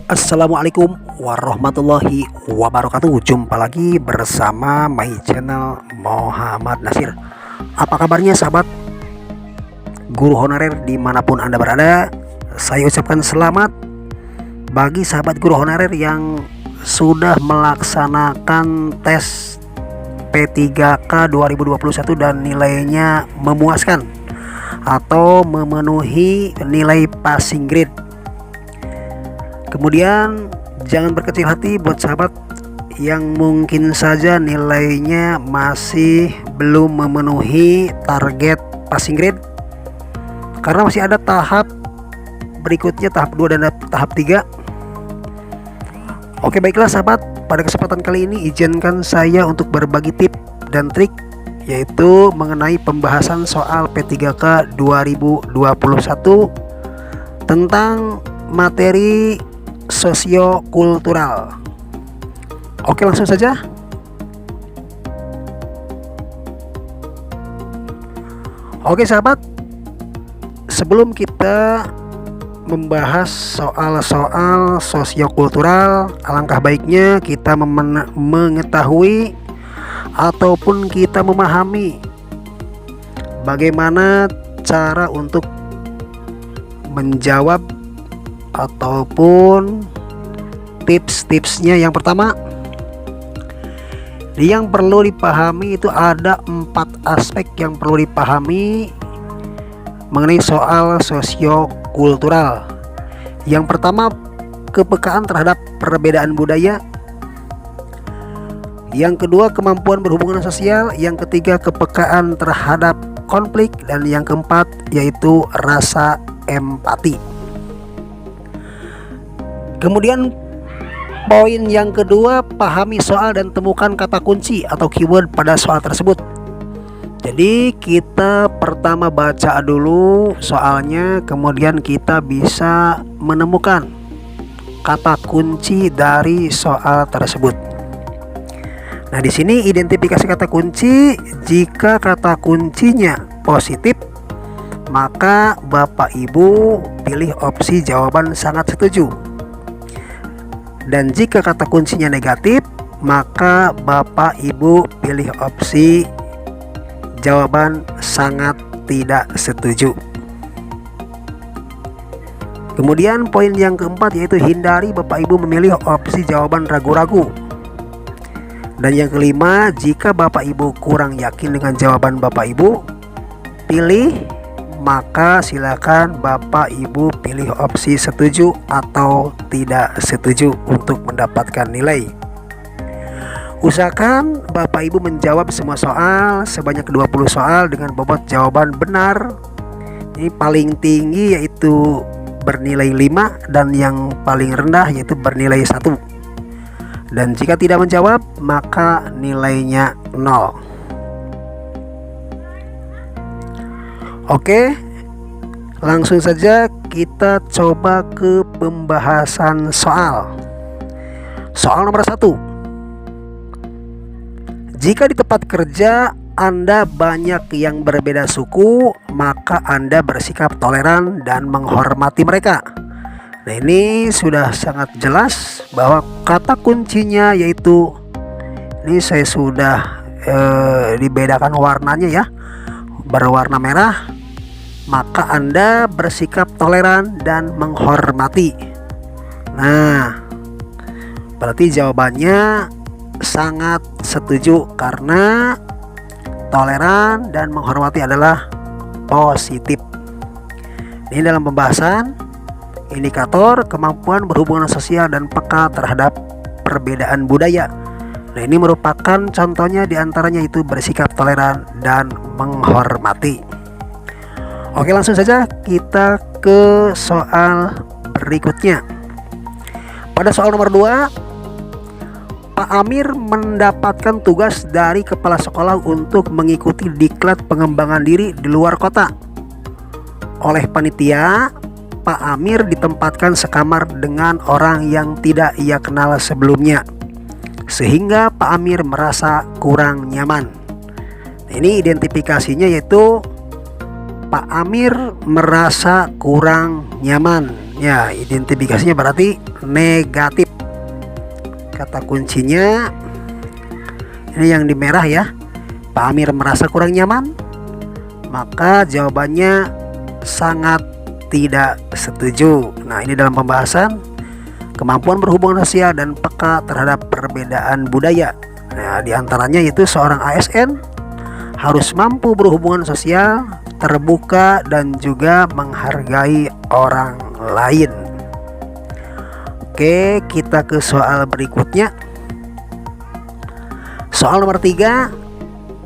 Assalamualaikum warahmatullahi wabarakatuh. Jumpa lagi bersama my channel Muhammad Nasir. Apa kabarnya sahabat guru honorer dimanapun Anda berada? Saya ucapkan selamat bagi sahabat guru honorer yang sudah melaksanakan tes P3K 2021 dan nilainya memuaskan atau memenuhi nilai passing grade. Kemudian jangan berkecil hati buat sahabat yang mungkin saja nilainya masih belum memenuhi target passing grade, karena masih ada tahap berikutnya, tahap 2 dan tahap 3. Oke, baiklah sahabat, pada kesempatan kali ini izinkan saya untuk berbagi tips dan trik, yaitu mengenai pembahasan soal P3K 2021 tentang materi sosiokultural. Oke, langsung saja. Oke sahabat, sebelum kita membahas soal-soal sosiokultural, alangkah baiknya kita mengetahui ataupun kita memahami bagaimana cara untuk menjawab ataupun tips-tipsnya. Yang pertama yang perlu dipahami itu ada 4 aspek yang perlu dipahami mengenai soal sosiokultural. Yang pertama, kepekaan terhadap perbedaan budaya. Yang kedua, kemampuan berhubungan sosial. Yang ketiga, kepekaan terhadap konflik. Dan yang keempat yaitu rasa empati. Kemudian poin yang kedua, pahami soal dan temukan kata kunci atau keyword pada soal tersebut. Jadi kita pertama baca dulu soalnya, kemudian kita bisa menemukan kata kunci dari soal tersebut. Nah, di sini identifikasi kata kunci. Jika kata kuncinya positif, maka Bapak Ibu pilih opsi jawaban sangat setuju. Dan jika kata kuncinya negatif, maka Bapak Ibu pilih opsi jawaban sangat tidak setuju. Kemudian poin yang keempat yaitu hindari Bapak Ibu memilih opsi jawaban ragu-ragu. Dan yang kelima, jika Bapak Ibu kurang yakin dengan jawaban Bapak Ibu pilih, maka silakan Bapak Ibu pilih opsi setuju atau tidak setuju untuk mendapatkan nilai. Usahakan Bapak Ibu menjawab semua soal sebanyak 20 soal dengan bobot jawaban benar. Ini paling tinggi yaitu bernilai 5 dan yang paling rendah yaitu bernilai 1. Dan jika tidak menjawab, maka nilainya 0. Oke, langsung saja kita coba ke pembahasan soal. Soal nomor 1. Jika di tempat kerja Anda banyak yang berbeda suku, maka Anda bersikap toleran dan menghormati mereka. Nah, ini sudah sangat jelas bahwa kata kuncinya yaitu, ini saya sudah dibedakan warnanya ya, berwarna merah, maka Anda bersikap toleran dan menghormati. Nah, berarti jawabannya sangat setuju karena toleran dan menghormati adalah positif. Ini dalam pembahasan indikator kemampuan berhubungan sosial dan peka terhadap perbedaan budaya. Nah, ini merupakan contohnya diantaranya itu bersikap toleran dan menghormati. Oke, langsung saja kita ke soal berikutnya. Pada soal nomor 2, Pak Amir mendapatkan tugas dari kepala sekolah untuk mengikuti diklat pengembangan diri di luar kota. Oleh panitia, Pak Amir ditempatkan sekamar dengan orang yang tidak ia kenal sebelumnya, sehingga Pak Amir merasa kurang nyaman. Ini identifikasinya yaitu Pak Amir merasa kurang nyaman Ya, identifikasinya berarti negatif. Kata kuncinya ini yang di merah ya. Pak Amir merasa kurang nyaman, maka jawabannya sangat tidak setuju. Nah, ini dalam pembahasan kemampuan berhubungan sosial dan peka terhadap perbedaan budaya. Nah, diantaranya yaitu seorang ASN harus mampu berhubungan sosial, terbuka, dan juga menghargai orang lain. Oke, kita ke soal berikutnya. Soal nomor 3,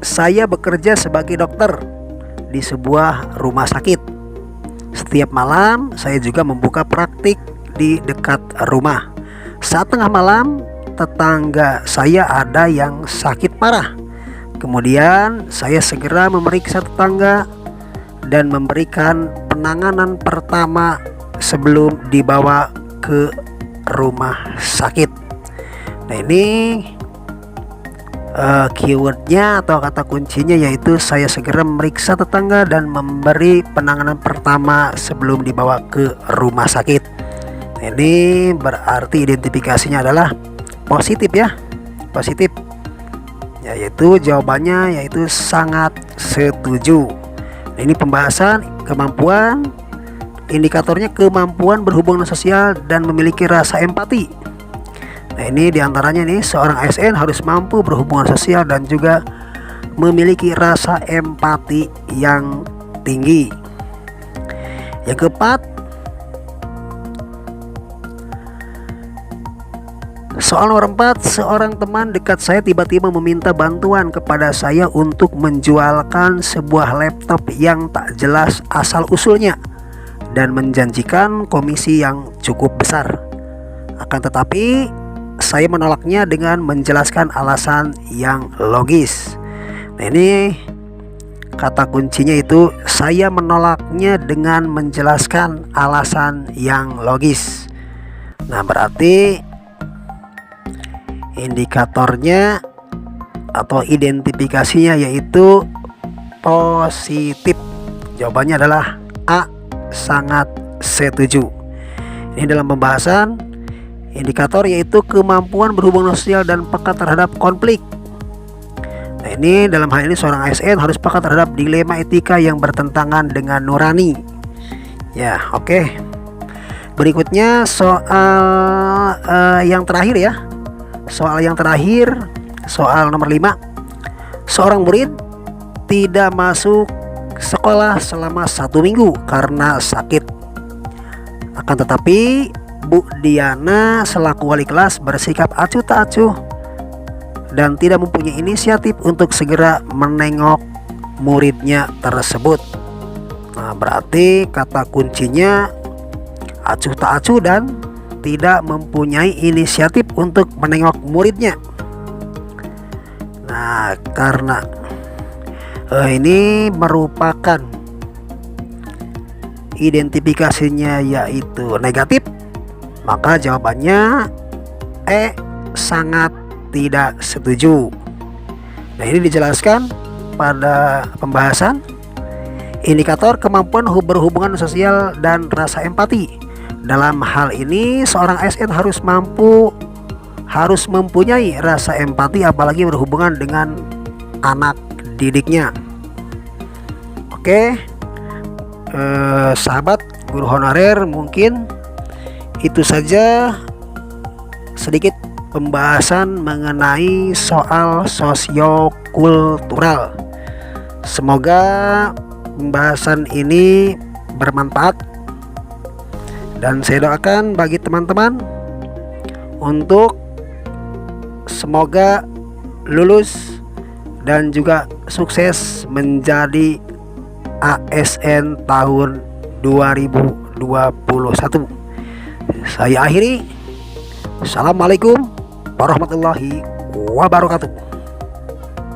saya bekerja sebagai dokter di sebuah rumah sakit. Setiap malam saya juga membuka praktik di dekat rumah. Saat tengah malam, tetangga saya ada yang sakit parah. Kemudian saya segera memeriksa tetangga dan memberikan penanganan pertama sebelum dibawa ke rumah sakit. Nah, ini keywordnya atau kata kuncinya yaitu saya segera memeriksa tetangga dan memberi penanganan pertama sebelum dibawa ke rumah sakit. Ini berarti identifikasinya adalah positif ya, positif, yaitu jawabannya yaitu sangat setuju. Nah, ini pembahasan kemampuan, indikatornya kemampuan berhubungan sosial dan memiliki rasa empati. Nah, ini diantaranya nih, seorang ASN harus mampu berhubungan sosial dan juga memiliki rasa empati yang tinggi. Yang keempat, soal nomor 4, seorang teman dekat saya tiba-tiba meminta bantuan kepada saya untuk menjualkan sebuah laptop yang tak jelas asal-usulnya dan menjanjikan komisi yang cukup besar. Akan tetapi saya menolaknya dengan menjelaskan alasan yang logis. Nah, ini kata kuncinya itu saya menolaknya dengan menjelaskan alasan yang logis. Nah, berarti indikatornya atau identifikasinya yaitu positif. Jawabannya adalah A, sangat setuju. Ini dalam pembahasan indikator yaitu kemampuan berhubungan sosial dan peka terhadap konflik. Nah, ini dalam hal ini seorang ASN harus peka terhadap dilema etika yang bertentangan dengan nurani. Ya, oke. Berikutnya soal yang terakhir ya. Soal yang terakhir, soal nomor 5. Seorang murid tidak masuk sekolah selama 1 minggu karena sakit. Akan tetapi Bu Diana selaku wali kelas bersikap acuh tak acuh dan tidak mempunyai inisiatif untuk segera menengok muridnya tersebut. Nah, berarti kata kuncinya acuh tak acuh dan tidak mempunyai inisiatif untuk menengok muridnya. Nah, karena ini merupakan identifikasinya yaitu negatif, maka jawabannya E, sangat tidak setuju. Nah, ini dijelaskan pada pembahasan indikator kemampuan berhubungan sosial dan rasa empati. Dalam hal ini seorang ASN harus mempunyai rasa empati apalagi berhubungan dengan anak didiknya. Oke, sahabat guru honorer, mungkin itu saja sedikit pembahasan mengenai soal sosiokultural. Semoga pembahasan ini bermanfaat dan saya doakan bagi teman-teman untuk semoga lulus dan juga sukses menjadi ASN tahun 2021. Saya akhiri. Assalamualaikum warahmatullahi wabarakatuh.